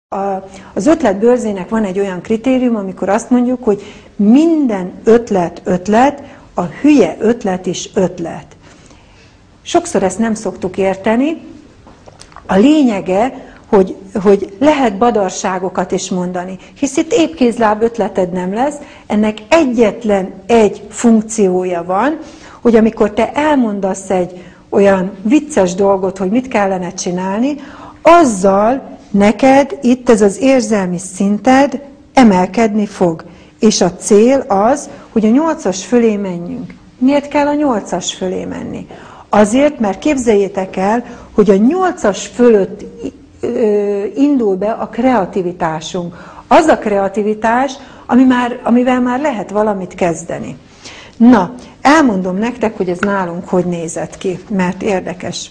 Az ötletbőrzének van egy olyan kritérium, amikor azt mondjuk, hogy minden ötlet, a hülye ötlet is ötlet. Sokszor ezt nem szoktuk érteni. A lényege, hogy lehet badarságokat is mondani, hisz itt épkézláb ötleted nem lesz, ennek egyetlen egy funkciója van, hogy amikor te elmondasz egy olyan vicces dolgot, hogy mit kellene csinálni, azzal neked itt ez az érzelmi szinted emelkedni fog. És a cél az, hogy a 8-as fölé menjünk. Miért kell a 8-as fölé menni? Azért, mert képzeljétek el, hogy a 8-as fölött indul be a kreativitásunk. Az a kreativitás, amivel már lehet valamit kezdeni. Na, elmondom nektek, hogy ez nálunk hogy nézett ki, mert érdekes.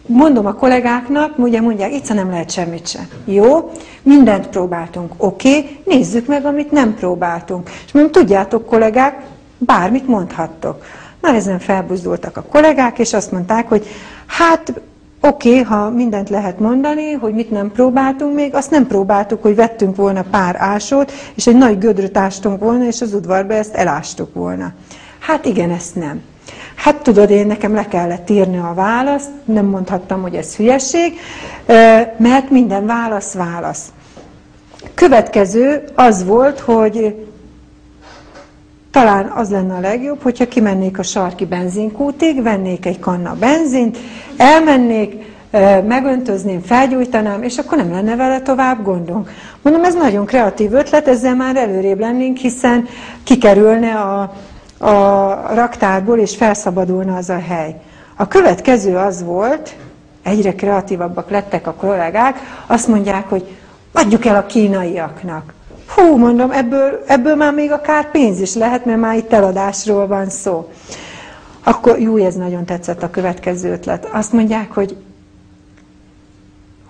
Mondom a kollégáknak, ugye mondják, itt nem lehet semmit sem. Jó, mindent próbáltunk. Oké, nézzük meg, amit nem próbáltunk. És mondom, tudjátok kollégák, bármit mondhattok. Na, ezen felbuzdultak a kollégák, és azt mondták, hogy hát oké, ha mindent lehet mondani, hogy mit nem próbáltunk még, azt nem próbáltuk, hogy vettünk volna pár ásót, és egy nagy gödröt ástunk volna, és az udvarba ezt elástuk volna. Hát igen, ezt nem. Hát tudod, nekem le kellett írni a választ, nem mondhattam, hogy ez hülyeség, mert minden válasz. Következő az volt, hogy talán az lenne a legjobb, hogyha kimennék a sarki benzinkútig, vennék egy kanna benzint, elmennék, megöntözném, felgyújtanám, és akkor nem lenne vele tovább gondunk. Mondom, ez nagyon kreatív ötlet, ezzel már előrébb lennénk, hiszen kikerülne a raktárból, és felszabadulna az a hely. A következő az volt, egyre kreatívabbak lettek a kollégák, azt mondják, hogy adjuk el a kínaiaknak. Hú, mondom, ebből már még akár pénz is lehet, mert már itt eladásról van szó. Akkor, ez nagyon tetszett a következő ötlet. Azt mondják, hogy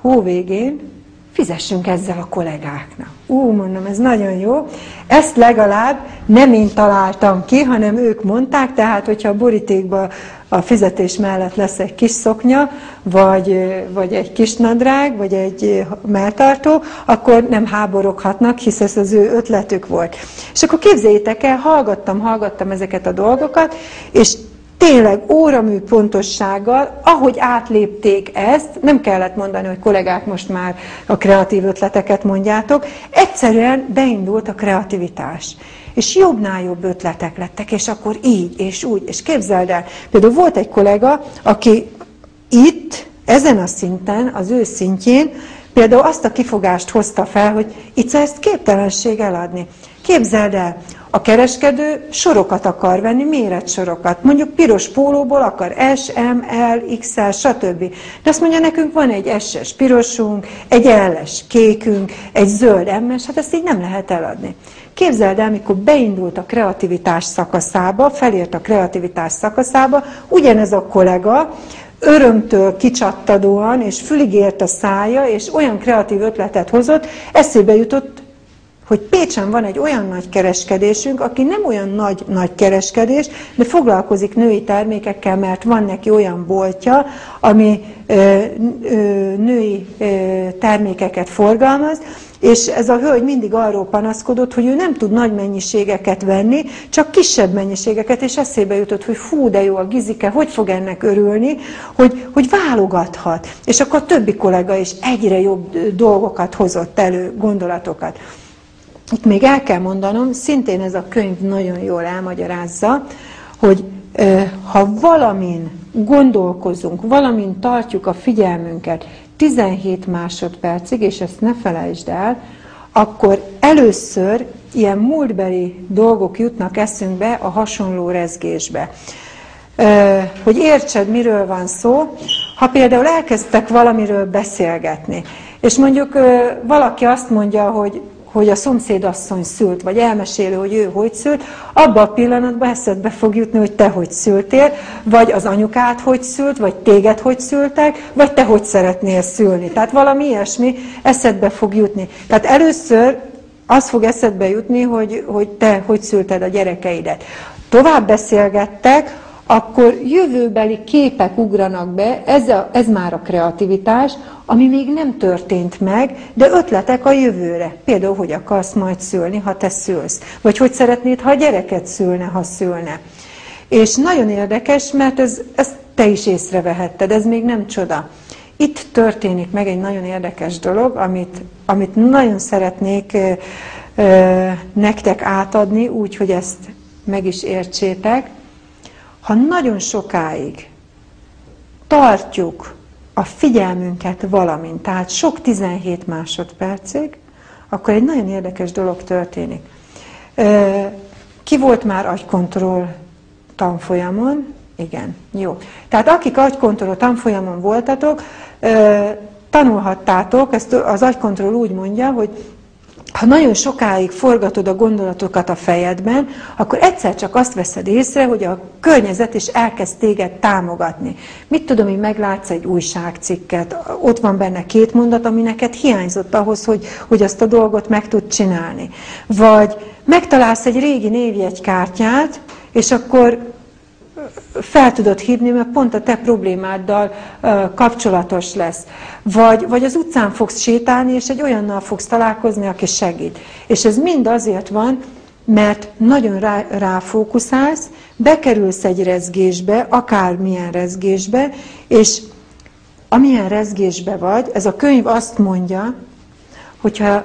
hó végén fizessünk ezzel a kollégáknak. Mondom, ez nagyon jó. Ezt legalább nem én találtam ki, hanem ők mondták, tehát hogyha a borítékban a fizetés mellett lesz egy kis szoknya, vagy egy kis nadrág, vagy egy melltartó, akkor nem háboroghatnak, hisz ez az ő ötletük volt. És akkor képzeljétek el, hallgattam ezeket a dolgokat, és tényleg óramű pontossággal, ahogy átlépték ezt, nem kellett mondani, hogy kollégák, most már a kreatív ötleteket mondjátok, egyszerűen beindult a kreativitás. És jobbnál jobb ötletek lettek, és akkor így, és úgy, és képzeld el. Például volt egy kollega, aki itt, ezen a szinten, az ő szintjén, például azt a kifogást hozta fel, hogy itt ezt képtelenség eladni. Képzeld el, a kereskedő sorokat akar venni, méretsorokat. Mondjuk piros pólóból akar S, M, L, XL, stb. De azt mondja, nekünk van egy S-es pirosunk, egy L-es kékünk, egy zöld M-es, hát ezt így nem lehet eladni. Képzeld el, mikor beindult a kreativitás szakaszába, felért a kreativitás szakaszába, ugyanez a kollega örömtől kicsattadóan, és fülig ért a szája, és olyan kreatív ötletet hozott, eszébe jutott, hogy Pécsen van egy olyan nagy kereskedésünk, aki nem olyan nagy kereskedés, de foglalkozik női termékekkel, mert van neki olyan boltja, ami női termékeket forgalmaz, és ez a hölgy mindig arról panaszkodott, hogy ő nem tud nagy mennyiségeket venni, csak kisebb mennyiségeket, és eszébe jutott, hogy fú, de jó a Gizike, hogy fog ennek örülni, hogy válogathat. És akkor a többi kollega is egyre jobb dolgokat hozott elő, gondolatokat. Itt még el kell mondanom, szintén ez a könyv nagyon jól elmagyarázza, hogy ha valamin gondolkozunk, valamin tartjuk a figyelmünket 17 másodpercig, és ezt ne felejtsd el, akkor először ilyen múltbeli dolgok jutnak eszünkbe a hasonló rezgésbe. Hogy értsed, miről van szó, ha például elkezdtek valamiről beszélgetni, és mondjuk valaki azt mondja, hogy a szomszédasszony szült, vagy elmeséli, hogy ő hogy szült, abban a pillanatban eszedbe fog jutni, hogy te hogy szültél, vagy az anyukád hogy szült, vagy téged hogy szültek, vagy te hogy szeretnél szülni. Tehát valami ilyesmi eszedbe fog jutni. Tehát először az fog eszedbe jutni, hogy te hogy szülted a gyerekeidet. Tovább beszélgettek, akkor jövőbeli képek ugranak be, ez már a kreativitás, ami még nem történt meg, de ötletek a jövőre. Például, hogy akarsz majd szülni, ha te szülsz. Vagy hogy szeretnéd, ha a gyereket szülne, ha szülne. És nagyon érdekes, mert ezt te is észrevehetted, ez még nem csoda. Itt történik meg egy nagyon érdekes dolog, amit nagyon szeretnék nektek átadni, úgy, hogy ezt meg is értsétek. Ha nagyon sokáig tartjuk a figyelmünket valamint, tehát sok 17 másodpercig, akkor egy nagyon érdekes dolog történik. Ki volt már agykontroll tanfolyamon? Igen, jó. Tehát akik agykontroll tanfolyamon voltatok, tanulhattátok, ezt az agykontroll úgy mondja, hogy ha nagyon sokáig forgatod a gondolatokat a fejedben, akkor egyszer csak azt veszed észre, hogy a környezet is elkezd téged támogatni. Mit tudom, hogy meglátsz egy újságcikket, ott van benne 2 mondat, ami neked hiányzott ahhoz, hogy azt a dolgot meg tud csinálni. Vagy megtalálsz egy régi névjegykártyát, és akkor fel tudod hívni, mert pont a te problémáddal kapcsolatos lesz. Vagy az utcán fogsz sétálni, és egy olyannal fogsz találkozni, aki segít. És ez mind azért van, mert nagyon ráfókuszálsz, bekerülsz egy rezgésbe, akármilyen rezgésbe, és amilyen rezgésbe vagy, ez a könyv azt mondja, hogyha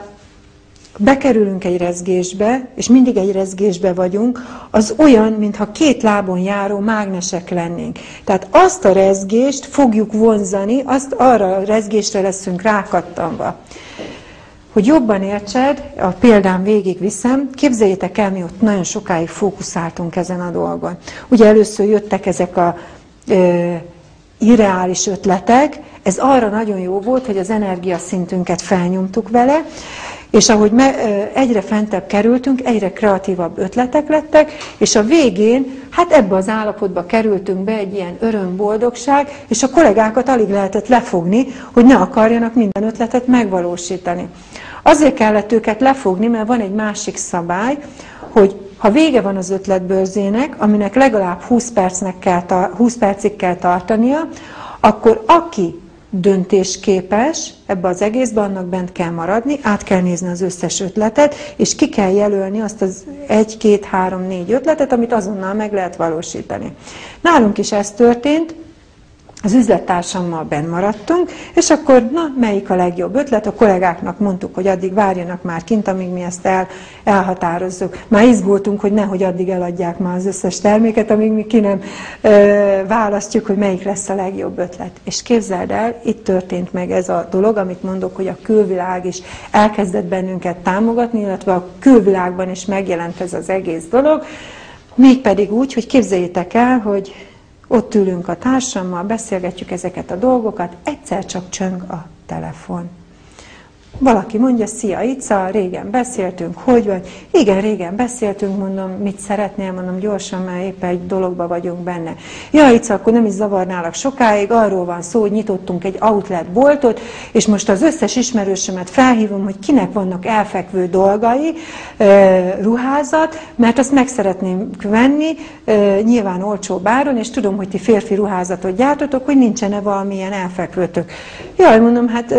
bekerülünk egy rezgésbe, és mindig egy rezgésbe vagyunk, az olyan, mintha 2 lábon járó mágnesek lennénk. Tehát azt a rezgést fogjuk vonzani, arra a rezgésre leszünk rákattanva. Hogy jobban értsed, a példám végigviszem, képzeljétek el, mi ott nagyon sokáig fókuszáltunk ezen a dolgon. Ugye először jöttek ezek a irreális ötletek, ez arra nagyon jó volt, hogy az energiaszintünket felnyomtuk vele, és ahogy egyre fentebb kerültünk, egyre kreatívabb ötletek lettek, és a végén, hát ebbe az állapotba kerültünk be, egy ilyen öröm-boldogság, és a kollégákat alig lehetett lefogni, hogy ne akarjanak minden ötletet megvalósítani. Azért kellett őket lefogni, mert van egy másik szabály, hogy ha vége van az ötletbörzének, aminek legalább 20 percig kell tartania, akkor aki döntésképes ebbe az egészben, annak bent kell maradni, át kell nézni az összes ötletet, és ki kell jelölni azt az 1, 2, 3, 4 ötletet, amit azonnal meg lehet valósítani. Nálunk is ez történt, az üzlettársammal benn maradtunk, és akkor, na, melyik a legjobb ötlet? A kollégáknak mondtuk, hogy addig várjanak már kint, amíg mi ezt elhatározzuk. Már izgultunk, hogy nehogy addig eladják már az összes terméket, amíg mi ki nem választjuk, hogy melyik lesz a legjobb ötlet. És képzeld el, itt történt meg ez a dolog, amit mondok, hogy a külvilág is elkezdett bennünket támogatni, illetve a külvilágban is megjelent ez az egész dolog, mégpedig úgy, hogy képzeljétek el, hogy ott ülünk a társammal, beszélgetjük ezeket a dolgokat, egyszer csak csöng a telefon. Valaki mondja, szia Ica, régen beszéltünk, hogy vagy? Igen, régen beszéltünk, mondom, mit szeretnél, mondom gyorsan, mert éppen egy dologba vagyunk benne. Ja, Ica, akkor nem is zavarnálak sokáig, arról van szó, hogy nyitottunk egy outlet boltot, és most az összes ismerősömet felhívom, hogy kinek vannak elfekvő dolgai, ruházat, mert azt meg szeretném venni, nyilván olcsóbb áron, és tudom, hogy ti férfi ruházatot gyártotok, hogy nincsen-e valamilyen elfekvőtök. Jaj, mondom, hát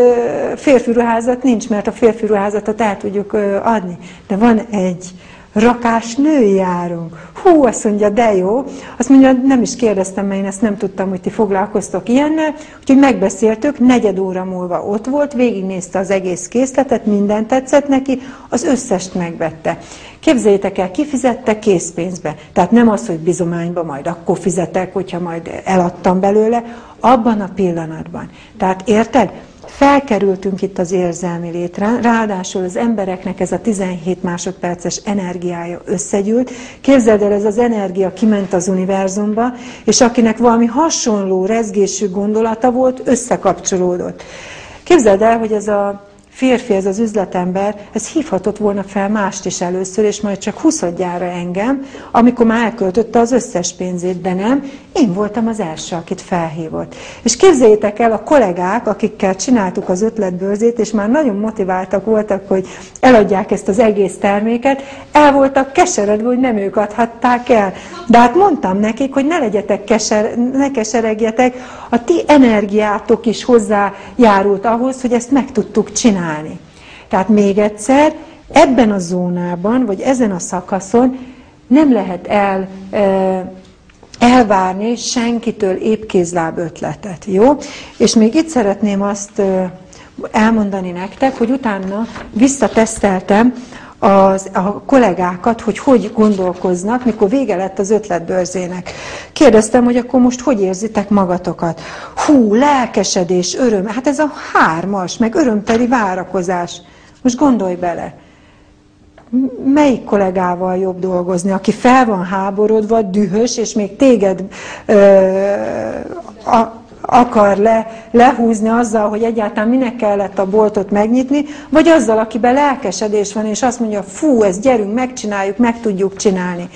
férfi ruházat nincs, mert a férfi ruházatot el tudjuk adni. De van egy rakás női árunk. Hú, azt mondja, de jó. Azt mondja, nem is kérdeztem, mert én ezt nem tudtam, hogy ti foglalkoztok ilyennel. Úgyhogy megbeszéltük, 4 óra múlva ott volt, végignézte az egész készletet, minden tetszett neki, az összest megvette. Képzeljétek el, kifizette készpénzbe. Tehát nem az, hogy bizományba majd akkor fizetek, hogyha majd eladtam belőle, abban a pillanatban. Tehát érted? Felkerültünk itt az érzelmi létre, ráadásul az embereknek ez a 17 másodperces energiája összegyűlt. Képzeld el, ez az energia kiment az univerzumba, és akinek valami hasonló rezgésű gondolata volt, összekapcsolódott. Képzeld el, hogy ez a férfi, ez az üzletember, ez hívhatott volna fel mást is először, és majd csak 20-adjára engem, amikor már elköltötte az összes pénzét, de nem, én voltam az első, akit felhívott. És képzeljétek el, a kollégák, akikkel csináltuk az ötletbörzét, és már nagyon motiváltak voltak, hogy eladják ezt az egész terméket, el voltak keseredve, hogy nem ők adhatták el. De hát mondtam nekik, hogy ne keseregjetek, a ti energiátok is hozzájárult ahhoz, hogy ezt meg tudtuk csinálni. Tehát még egyszer, ebben a zónában, vagy ezen a szakaszon nem lehet elvárni senkitől épkézláb ötletet, jó? És még itt szeretném azt elmondani nektek, hogy utána visszateszteltem a kollégákat, hogy gondolkoznak, mikor vége lett az ötletbörzének. Kérdeztem, hogy akkor most hogy érzitek magatokat? Hú, lelkesedés, öröm, hát ez a 3-as, meg örömteli várakozás. Most gondolj bele, melyik kollégával jobb dolgozni, aki fel van háborodva, dühös, és még téged akar lehúzni azzal, hogy egyáltalán minek kellett a boltot megnyitni, vagy azzal, akiben lelkesedés van, és azt mondja, fú, ezt gyerünk, megcsináljuk, meg tudjuk csinálni.